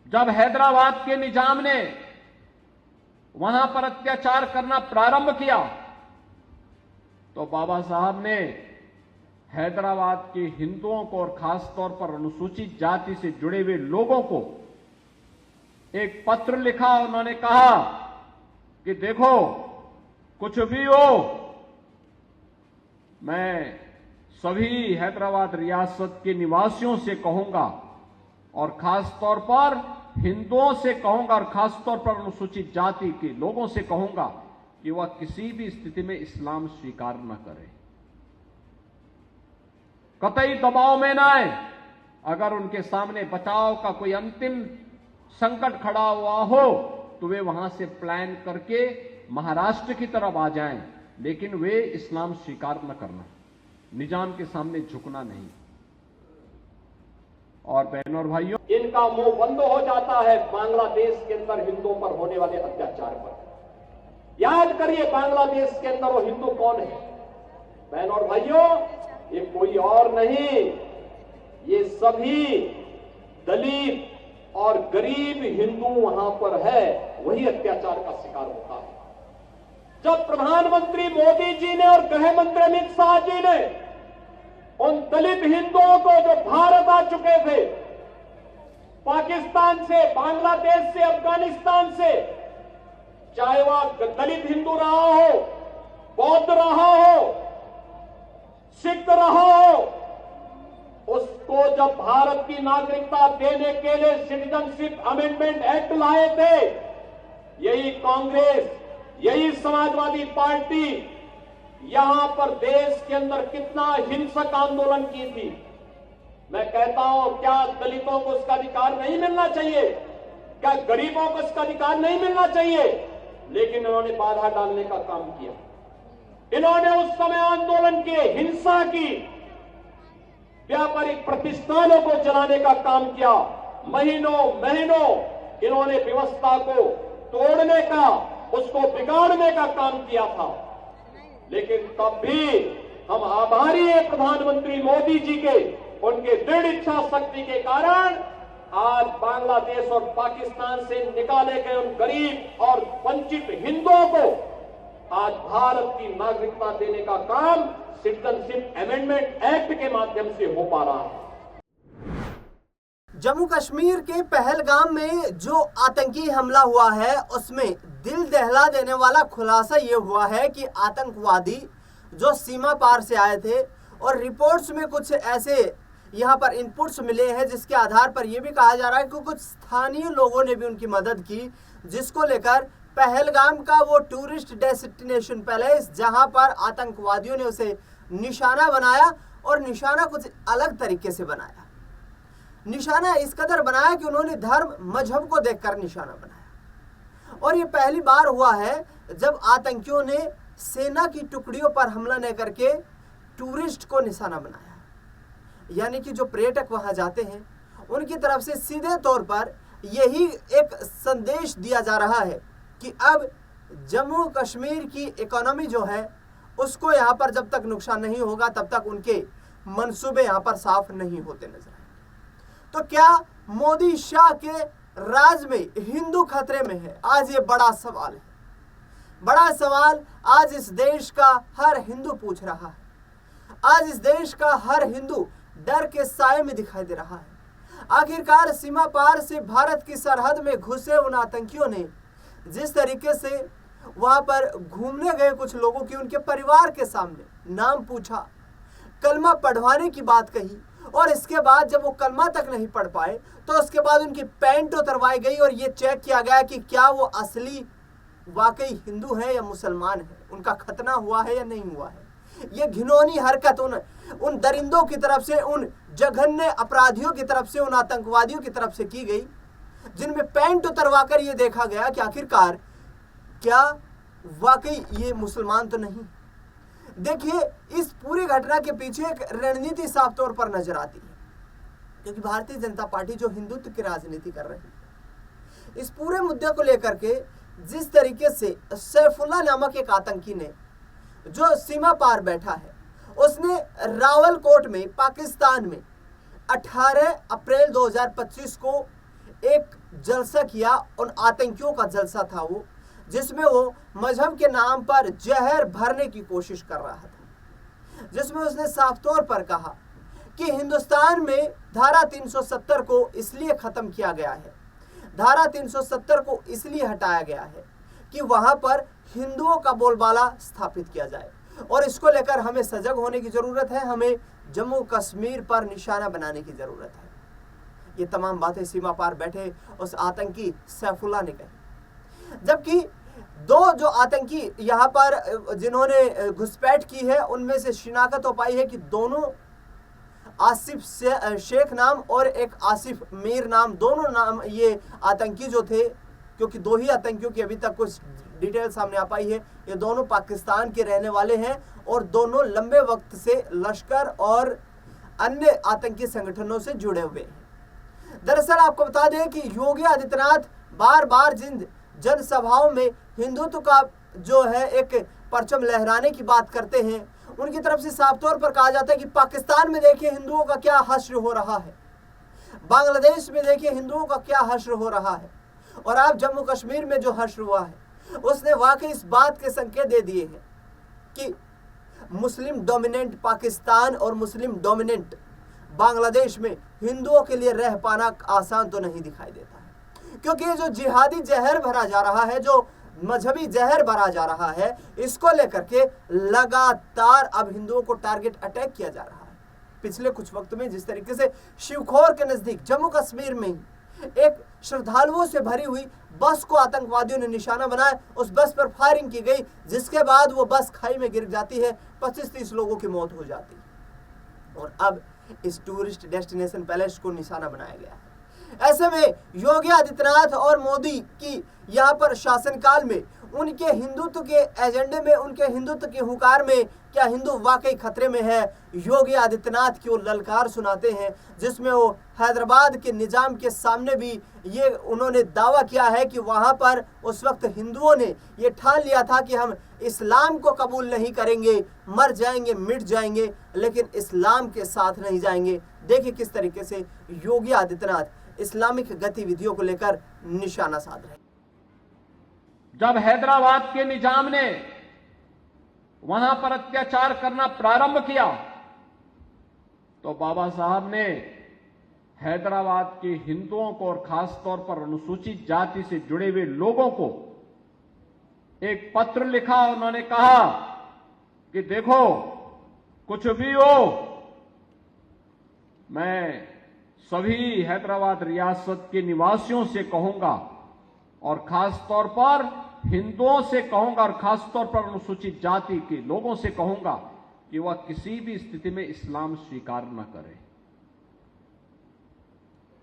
जब हैदराबाद के निजाम ने वहां पर अत्याचार करना प्रारंभ किया तो बाबा साहब ने हैदराबाद के हिंदुओं को और खासतौर पर अनुसूचित जाति से जुड़े हुए लोगों को एक पत्र लिखा। उन्होंने कहा कि देखो, कुछ भी हो, मैं सभी हैदराबाद रियासत के निवासियों से कहूंगा और खासतौर पर हिंदुओं से कहूंगा और खासतौर पर अनुसूचित जाति के लोगों से कहूंगा कि वह किसी भी स्थिति में इस्लाम स्वीकार न करें, कतई दबाव में न आए। अगर उनके सामने बचाव का कोई अंतिम संकट खड़ा हुआ हो तो वे वहां से प्लान करके महाराष्ट्र की तरफ आ जाएं, लेकिन वे इस्लाम स्वीकार न करना, निजाम के सामने झुकना नहीं। और बहनों और भाइयों, इनका मुंह बंद हो जाता है बांग्लादेश के अंदर हिंदुओं पर होने वाले अत्याचार पर। याद करिए, बांग्लादेश के अंदर वो हिंदू कौन है? बहनों और भाइयों, ये कोई और नहीं, ये सभी दलित और गरीब हिंदू वहां पर है, वही अत्याचार का शिकार होता है। जब प्रधानमंत्री मोदी जी ने और गृह मंत्री अमित शाह जी ने उन दलित हिंदुओं को जो भारत आ चुके थे, पाकिस्तान से, बांग्लादेश से, अफगानिस्तान से, चाहे वह दलित हिंदू रहा हो, बौद्ध रहा हो, सिख रहा हो, उसको जब भारत की नागरिकता देने के लिए सिटीजनशिप अमेंडमेंट एक्ट लाए थे, यही कांग्रेस, यही समाजवादी पार्टी यहां पर देश के अंदर कितना हिंसक आंदोलन की थी। मैं कहता हूं, क्या दलितों को इसका अधिकार नहीं मिलना चाहिए? क्या गरीबों को इसका अधिकार नहीं मिलना चाहिए? लेकिन इन्होंने बाधा डालने का काम किया। इन्होंने उस समय आंदोलन के हिंसा की, व्यापारिक प्रतिष्ठानों को जलाने का काम किया। महीनों महीनों इन्होंने व्यवस्था को तोड़ने का, उसको बिगाड़ने का काम किया था। लेकिन तब भी हम आभारी हैं प्रधानमंत्री मोदी जी के, उनके दृढ़ इच्छा शक्ति के कारण आज बांग्लादेश और पाकिस्तान से निकाले गए उन गरीब और वंचित हिंदुओं को आज भारत की नागरिकता देने का काम सिटीजनशिप अमेंडमेंट एक्ट के माध्यम से हो पा रहा है। जम्मू कश्मीर के पहलगाम में जो आतंकी हमला हुआ है, उसमें दिल दहला देने वाला खुलासा ये हुआ है कि आतंकवादी जो सीमा पार से आए थे, और रिपोर्ट्स में कुछ ऐसे यहाँ पर इनपुट्स मिले हैं जिसके आधार पर यह भी कहा जा रहा है कि कुछ स्थानीय लोगों ने भी उनकी मदद की, जिसको लेकर पहलगाम का वो टूरिस्ट डेस्टिनेशन पैलेस, जहाँ पर आतंकवादियों ने उसे निशाना बनाया, और निशाना कुछ अलग तरीके से बनाया। निशाना इस कदर बनाया कि उन्होंने धर्म मजहब को देखकर निशाना बनाया। और ये पहली बार हुआ है जब आतंकियों ने सेना की टुकड़ियों पर हमला न करके टूरिस्ट को निशाना बनाया। यानी कि जो पर्यटक वहां जाते हैं उनकी तरफ से सीधे तौर पर यही एक संदेश दिया जा रहा है कि अब जम्मू कश्मीर की इकोनॉमी जो है उसको यहाँ पर जब तक नुकसान नहीं होगा तब तक उनके मंसूबे यहाँ पर साफ नहीं होते नजर आएंगे। तो क्या मोदी शाह के राज में हिंदू खतरे में है? आज ये बड़ा सवाल है। बड़ा सवाल आज इस देश का हर हिंदू पूछ रहा है। आज इस देश का हर हिंदू डर के साए में दिखाई दे रहा है। आखिरकार सीमा पार से भारत की सरहद में घुसे उन आतंकियों ने जिस तरीके से वहां पर घूमने गए कुछ लोगों की, उनके परिवार के सामने नाम पूछा, कलमा पढ़वाने की बात कही, और इसके बाद जब वो कलमा तक नहीं पढ़ पाए तो उसके बाद उनकी पैंट उतरवाई गई और ये चेक किया गया कि क्या वो असली वाकई हिंदू है या मुसलमान है, उनका खतना हुआ है या नहीं हुआ है। ये घिनौनी हरकत उन दरिंदों की तरफ से, उन जघन्य अपराधियों की तरफ से, उन आतंकवादियों की तरफ से की गई, जिनमें पैंट उतरवाकर ये देखा गया कि आखिरकार क्या वाकई ये मुसलमान तो नहीं। देखिए, इस पूरी घटना के पीछे एक रणनीति साफ तौर पर नजर आती है, क्योंकि भारतीय जनता पार्टी जो हिंदुत्व की राजनीति कर रही है, इस पूरे मुद्दे को लेकर के जिस तरीके से सैफुल्ला नामक एक आतंकी ने जो सीमा पार बैठा है, उसने रावलकोट में पाकिस्तान में 18 अप्रैल 2025 को एक जलसा किया, उन आतंकियों का जलसा था वो, जिसमें वो मजहब के नाम पर जहर भरने की कोशिश कर रहा था, जिसमें उसने साफ तौर पर कहा कि हिंदुस्तान में धारा 370 को इसलिए खत्म किया गया है, धारा 370 को इसलिए हटाया गया है कि वहां पर हिंदुओं का बोलबाला स्थापित किया जाए, और इसको लेकर हमें सजग होने की जरूरत है, हमें जम्मू कश्मीर पर निशाना बनाने की जरूरत है। ये तमाम बातें सीमा पार बैठे उस आतंकी सैफुल्लाह ने कही। जबकि दो जो आतंकी यहाँ पर जिन्होंने घुसपैठ की है, उनमें से शिनाख्त हो पाई है कि दोनों आसिफ शेख नाम और एक आसिफ मीर नाम, दोनों नाम ये आतंकी जो थे, क्योंकि दो ही आतंकियों की अभी तक कुछ डिटेल सामने आ पाई है, ये दोनों पाकिस्तान के रहने वाले हैं और दोनों लंबे वक्त से लश्कर और अन्य आतंकी संगठनों से जुड़े हुए हैं। दरअसल आपको बता दें कि योगी आदित्यनाथ बार बार जिन जनसभाओं में हिंदुत्व का जो है एक परचम लहराने की बात करते हैं, उनकी तरफ से साफ तौर पर कहा जाता है कि पाकिस्तान में देखिए हिंदुओं का क्या हश्र हो रहा है, बांग्लादेश में देखिए हिंदुओं का क्या हश्र हो रहा है, और आप जम्मू कश्मीर में जो हश्र हुआ है उसने वाकई इस बात के संकेत दे दिए हैं कि मुस्लिम डोमिनेंट पाकिस्तान और मुस्लिम डोमिनेंट बांग्लादेश में हिंदुओं के लिए रह पाना आसान तो नहीं दिखाई देता है, क्योंकि ये जो जिहादी जहर भरा जा रहा है, जो मजहबी जहर भरा जा रहा है, इसको लेकर के लगातार अब हिंदुओं को टारगेट अटैक किया जा रहा है। पिछले कुछ वक्त में जिस तरीके से शिवखोर के नजदीक जम्मू कश्मीर में ही एक श्रद्धालुओं से भरी हुई बस को आतंकवादियों ने निशाना बनाया, उस बस पर फायरिंग की गई, जिसके बाद वो बस खाई में गिर जाती है, 25-30 लोगों की मौत हो जाती है, और अब इस टूरिस्ट डेस्टिनेशन पैलेस को निशाना बनाया गया है। ऐसे में योगी आदित्यनाथ और मोदी की यहाँ पर शासनकाल में उनके हिंदुत्व के एजेंडे में, उनके हिंदुत्व के हुंकार में क्या हिंदू वाकई खतरे में है? योगी आदित्यनाथ की वो ललकार सुनाते हैं, जिसमें वो हैदराबाद के निजाम के सामने भी ये उन्होंने दावा किया है कि वहाँ पर उस वक्त हिंदुओं ने ये ठान लिया था कि हम इस्लाम को कबूल नहीं करेंगे, मर जाएंगे, मिट जाएंगे, लेकिन इस्लाम के साथ नहीं जाएंगे। देखिए किस तरीके से योगी आदित्यनाथ इस्लामिक गतिविधियों को लेकर निशाना साध रहे हैं। जब हैदराबाद के निजाम ने वहां पर अत्याचार करना प्रारंभ किया तो बाबा साहब ने हैदराबाद के हिंदुओं को और खास तौर पर अनुसूचित जाति से जुड़े हुए लोगों को एक पत्र लिखा। उन्होंने कहा कि देखो, कुछ भी हो, मैं सभी हैदराबाद रियासत के निवासियों से कहूंगा और खास तौर पर हिंदुओं से कहूंगा और खास तौर पर अनुसूचित जाति के लोगों से कहूंगा कि वह किसी भी स्थिति में इस्लाम स्वीकार न करें,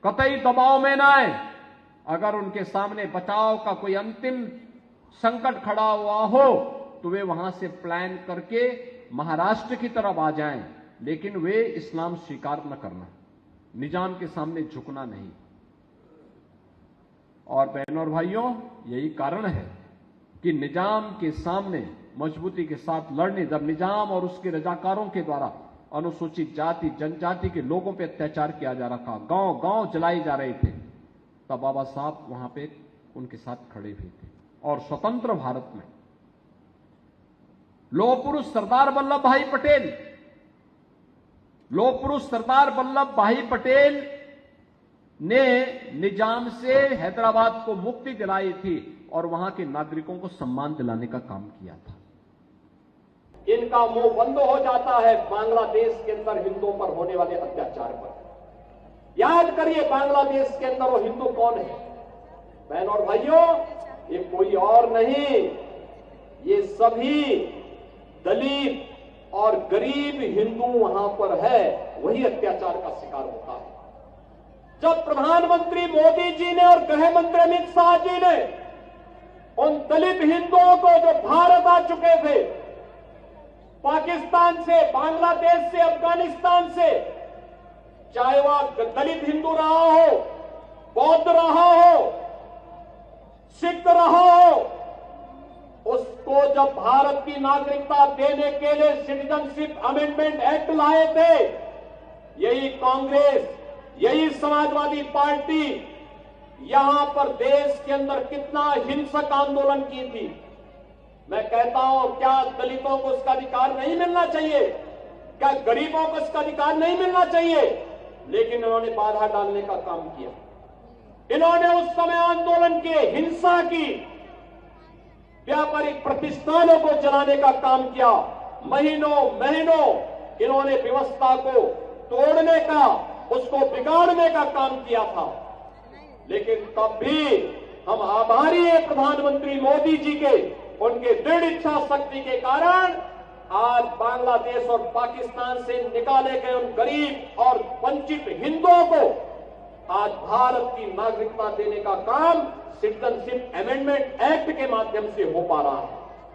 कतई दबाव में न आए। अगर उनके सामने बचाव का कोई अंतिम संकट खड़ा हुआ हो तो वे वहां से प्लान करके महाराष्ट्र की तरफ आ जाएं, लेकिन वे इस्लाम स्वीकार न करना, निजाम के सामने झुकना नहीं। और बहनों और भाइयों, यही कारण है कि निजाम के सामने मजबूती के साथ लड़ने, जब निजाम और उसके रजाकारों के द्वारा अनुसूचित जाति जनजाति के लोगों पर अत्याचार किया जा रहा, गांव गांव जलाए जा रहे थे, तब बाबा साहब वहां पे उनके साथ खड़े हुए थे। और स्वतंत्र भारत में लौह पुरुष सरदार वल्लभ भाई पटेल, लौह पुरुष सरदार वल्लभ भाई पटेल ने निजाम से हैदराबाद को मुक्ति दिलाई थी और वहां के नागरिकों को सम्मान दिलाने का काम किया था। इनका मुंह बंद हो जाता है बांग्लादेश के अंदर हिंदुओं पर होने वाले अत्याचार पर। याद करिए बांग्लादेश के अंदर वो हिंदू कौन है? बहनों और भाइयों, ये कोई और नहीं, ये सभी दलित और गरीब हिंदू वहां पर है, वही अत्याचार का शिकार होता है। जब प्रधानमंत्री मोदी जी ने और गृह मंत्री अमित शाह जी ने उन दलित हिंदुओं को जो भारत आ चुके थे, पाकिस्तान से, बांग्लादेश से, अफगानिस्तान से, चाहे वह दलित हिंदू रहा हो, बौद्ध रहा हो, सिख रहा हो, उसको जब भारत की नागरिकता देने के लिए सिटीजनशिप अमेंडमेंट एक्ट लाए थे, यही कांग्रेस, यही समाजवादी पार्टी, यहां पर देश के अंदर कितना हिंसक आंदोलन की थी। मैं कहता हूं, क्या दलितों को उसका अधिकार नहीं मिलना चाहिए? क्या गरीबों को इसका अधिकार नहीं मिलना चाहिए? लेकिन इन्होंने बाधा डालने का काम किया। इन्होंने उस समय आंदोलन किए, हिंसा की, व्यापारिक प्रतिष्ठानों को जलाने का काम किया। महीनों महीनों इन्होंने व्यवस्था को तोड़ने का, उसको बिगाड़ने का काम किया था। लेकिन तब भी हम आभारी हैं प्रधानमंत्री मोदी जी के, उनके दृढ़ इच्छा शक्ति के कारण आज बांग्लादेश और पाकिस्तान से निकाले गए उन गरीब और वंचित हिंदुओं को आज भारत की नागरिकता देने का काम सिटीजनशिप अमेंडमेंट एक्ट के माध्यम से हो पा रहा है।